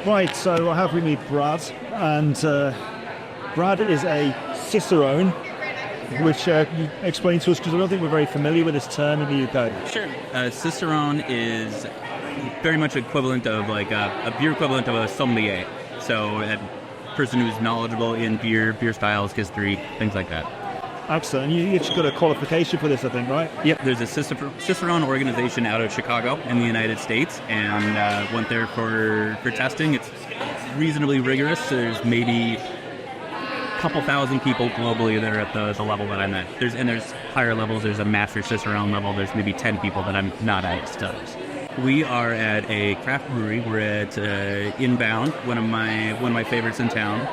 Right, so I have with me Brad, and Brad is a Cicerone, which you explain to us, because I don't think we're very familiar with this term in the UK. Sure. Cicerone is very much equivalent of like a beer equivalent of a sommelier. So a person who's knowledgeable in beer styles, history, things like that. Excellent. You actually got a qualification for this, I think, right? Yep. There's a Cicerone organization out of Chicago in the United States, and went there for testing. It's reasonably rigorous. There's maybe a couple thousand people globally that are at the level that I'm at. There's higher levels. There's a master Cicerone level. There's maybe 10 people that I'm not at still. We are at a craft brewery. We're at Inbound, one of my favorites in town.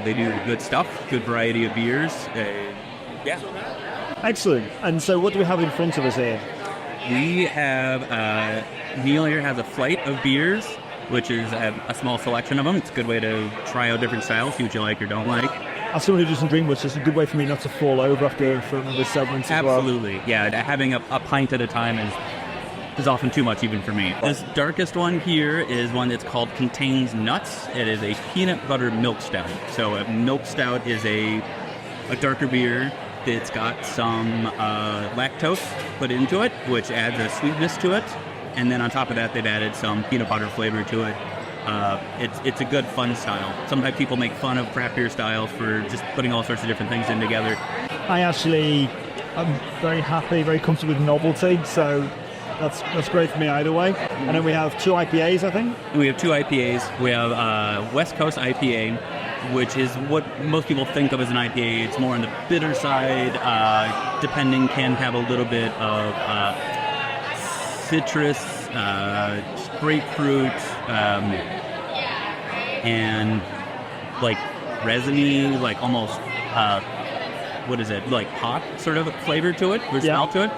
They do good stuff, good variety of beers. Yeah. Excellent. And so what do we have in front of us here? We have, Neil here has a flight of beers, which is a small selection of them. It's a good way to try out different styles, see what you like or don't like. As someone who doesn't drink much, it's a good way for me not to fall over after for another segment as well. Absolutely. Yeah, having a pint at a time is often too much even for me. This darkest one here is one that's called Contains Nuts. It is a peanut butter milk stout. So a milk stout is a darker beer that's got some lactose put into it, which adds a sweetness to it. And then on top of that, they've added some peanut butter flavor to it. It's a good, fun style. Sometimes people make fun of craft beer styles for just putting all sorts of different things in together. I'm very happy, very comfortable with Novelty, so that's great for me either way. And then we have 2 IPAs, I think. We have 2 IPAs. We have West Coast IPA, which is what most people think of as an IPA. It's more on the bitter side, can have a little bit of citrus, grapefruit, and like resiny, like almost, like hot sort of flavor to it, or smell to it.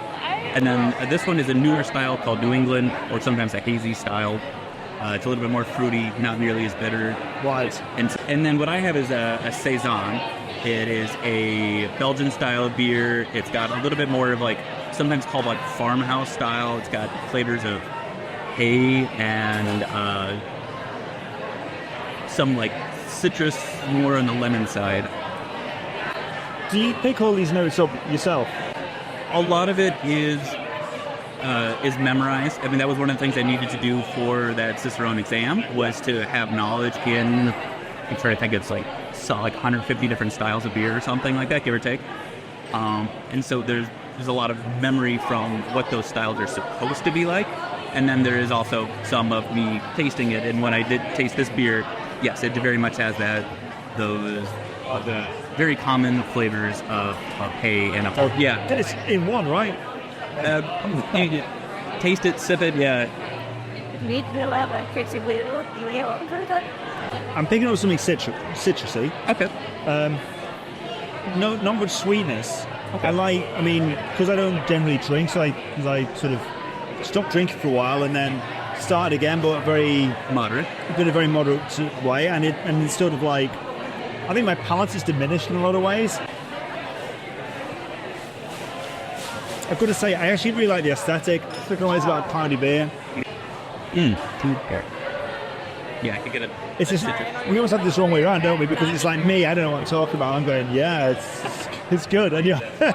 And then this one is a newer style called New England, or sometimes a hazy style. It's a little bit more fruity, not nearly as bitter. Right. And then what I have is a saison. It is a Belgian style beer. It's got a little bit more of like, sometimes called like farmhouse style. It's got flavors of hay and some like citrus, more on the lemon side. Do you pick all these notes up yourself? A lot of it is memorized. I mean, that was one of the things I needed to do for that Cicerone exam, was to have knowledge in, I'm trying to think, it's like 150 different styles of beer or something like that, give or take. And so there's a lot of memory from what those styles are supposed to be like. And then there is also some of me tasting it. And when I did taste this beer, yes, it very much has those very common flavors of hay and a yeah. It's in one, right? You taste it, sip it, yeah. I'm picking up something citrusy. Okay. Not much sweetness. Okay. Because I don't generally drink, so I sort of stopped drinking for a while and then started again, but very moderate. In a very moderate way, and it's sort of like, I think my palate is diminished in a lot of ways. I've got to say, I actually really like the aesthetic. It's like always about a cloudy beer. Yeah, I could get it. It's just, we always have this wrong way around, don't we? Because it's like me, I don't know what I'm talking about. I'm going, yeah, it's good. And yeah. 5%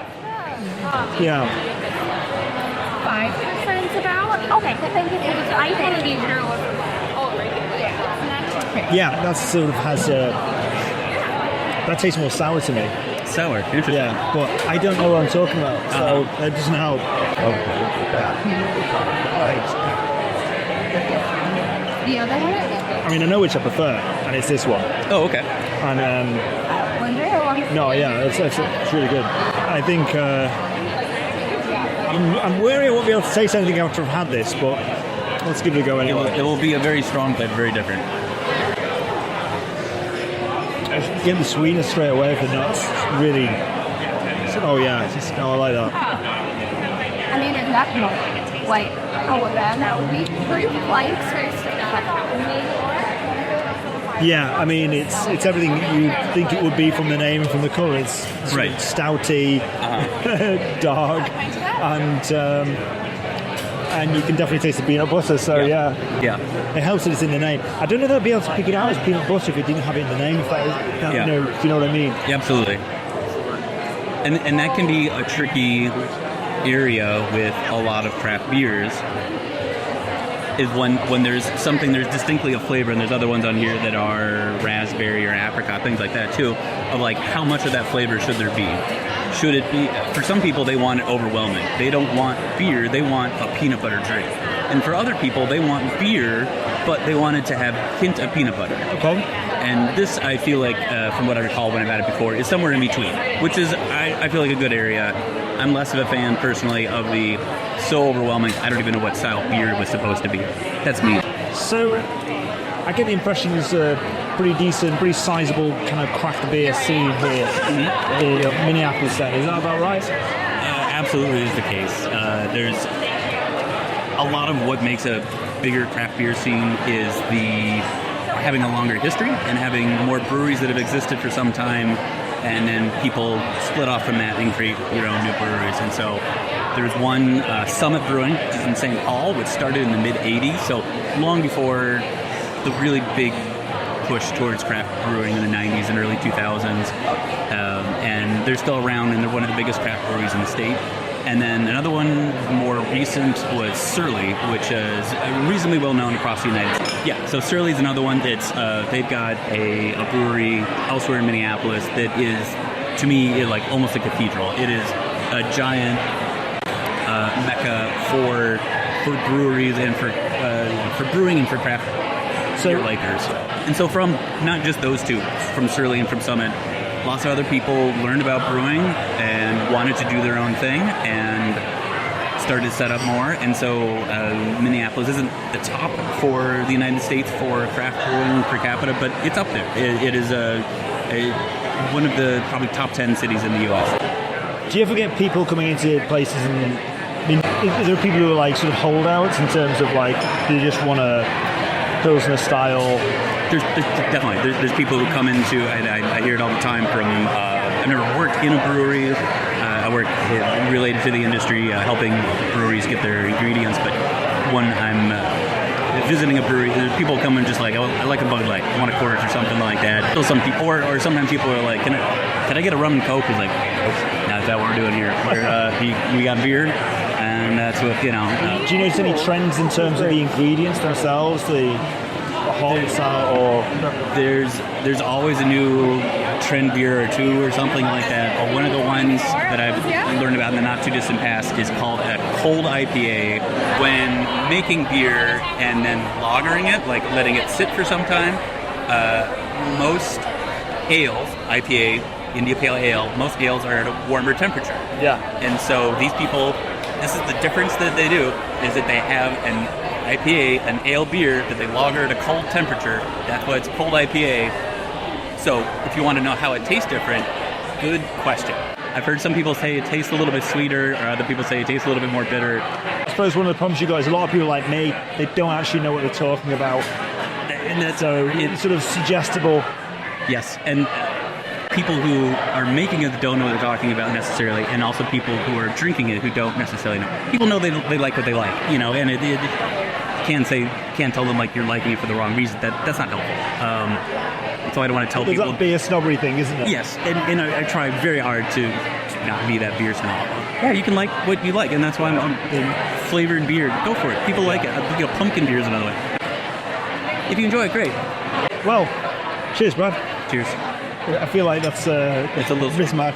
about? Okay, so thank you. I think these are yeah, that sort of has that tastes more sour to me. Sour, interesting. Yeah, but I don't know what I'm talking about, so that doesn't help. The other one? I mean, I know which I prefer, and it's this one. Oh, okay. And no, yeah, it's really good. I think I'm worried I won't be able to taste anything after I've had this, but let's give it a go anyway. It will be a very strong flavor, very different. Get the sweetness straight away with the nuts. Really. Oh yeah, I like that. I mean, it's not like that would be fruit like yeah, I mean it's everything you think it would be from the name and from the colour. It's right. Stouty, dark, and and you can definitely taste the peanut butter. So yeah, it helps that it's in the name. I don't know if I'd be able to pick it out as peanut butter if it didn't have it in the name. If you know what I mean? Yeah, absolutely. And that can be a tricky area with a lot of craft beers. Is when there's distinctly a flavor, and there's other ones on here that are raspberry or apricot, things like that too, of like how much of that flavor should there be? Should it be, for some people they want it overwhelming. They don't want beer, they want a peanut butter drink. And for other people they want beer, but they want it to have hint of peanut butter. Okay. And this, I feel like, from what I recall when I've had it before, is somewhere in between, which is, I feel like, a good area. I'm less of a fan, personally, of the so overwhelming, I don't even know what style beer was supposed to be. That's me. So, I get the impression there's a pretty decent, pretty sizable kind of craft beer scene here in Minneapolis then. Is that about right? Absolutely is the case. There's a lot of what makes a bigger craft beer scene is having a longer history and having more breweries that have existed for some time, and then people split off from that and create their own new breweries. And so there's one, Summit Brewing, which is in St. Paul, which started in the mid-'80s, so long before the really big push towards craft brewing in the 90s and early 2000s. And they're still around, and they're one of the biggest craft breweries in the state. And then another one more recent was Surly, which is reasonably well known across the United States. Yeah, so Surly's another one that's they've got a brewery elsewhere in Minneapolis that is, to me, like almost a cathedral. It is a giant mecca for breweries and for brewing and for craft beer likers. And so from not just those two, from Surly and from Summit, lots of other people learned about brewing and wanted to do their own thing and started to set up more. And so Minneapolis isn't the top for the United States for craft brewing per capita, but it's up there. It is one of the probably top 10 cities in the U.S. Do you ever get people coming into places and, I mean, is there people who are like sort of holdouts in terms of like, they just want a Pilsner style? There's definitely there's people who come into, I hear it all the time from, I've never worked in a brewery, I work related to the industry, helping breweries get their ingredients, but when I'm visiting a brewery, there's people come in just like, oh, I like a Bud Light, I want a quart or something like that. So some people, or sometimes people are like, can I get a rum and Coke? It's like, that's not what we're doing here. We got beer, and that's what, you know. Do you notice any trends in terms of the ingredients themselves, the hops or there's always a new trend beer or two or something like that. One of the ones that I've learned about in the not too distant past is called a cold IPA. When making beer and then lagering it, like letting it sit for some time, most ales, IPA, India Pale Ale, most ales are at a warmer temperature. Yeah. And so these people, this is the difference that they do, is that they have an IPA, an ale beer that they lager at a cold temperature. That's why it's cold IPA. So if you want to know how it tastes different, good question. I've heard some people say it tastes a little bit sweeter, or other people say it tastes a little bit more bitter. I suppose one of the problems you guys, a lot of people like me, they don't actually know what they're talking about. And that's, so it's sort of suggestible. Yes, and people who are making it don't know what they're talking about necessarily, and also people who are drinking it who don't necessarily know. People know they like what they like, you know, and it can't tell them like you're liking it for the wrong reason. That's not helpful. So I don't want to tell people. It's that beer snobbery thing, isn't it? Yes, and I try very hard to not be that beer snob. Yeah, you can like what you like, and that's why I'm flavored beer. Go for it. People like it. You know, pumpkin beer is another way. If you enjoy it, great. Well, cheers, Brad. Cheers. I feel like that's it's a little mismatch.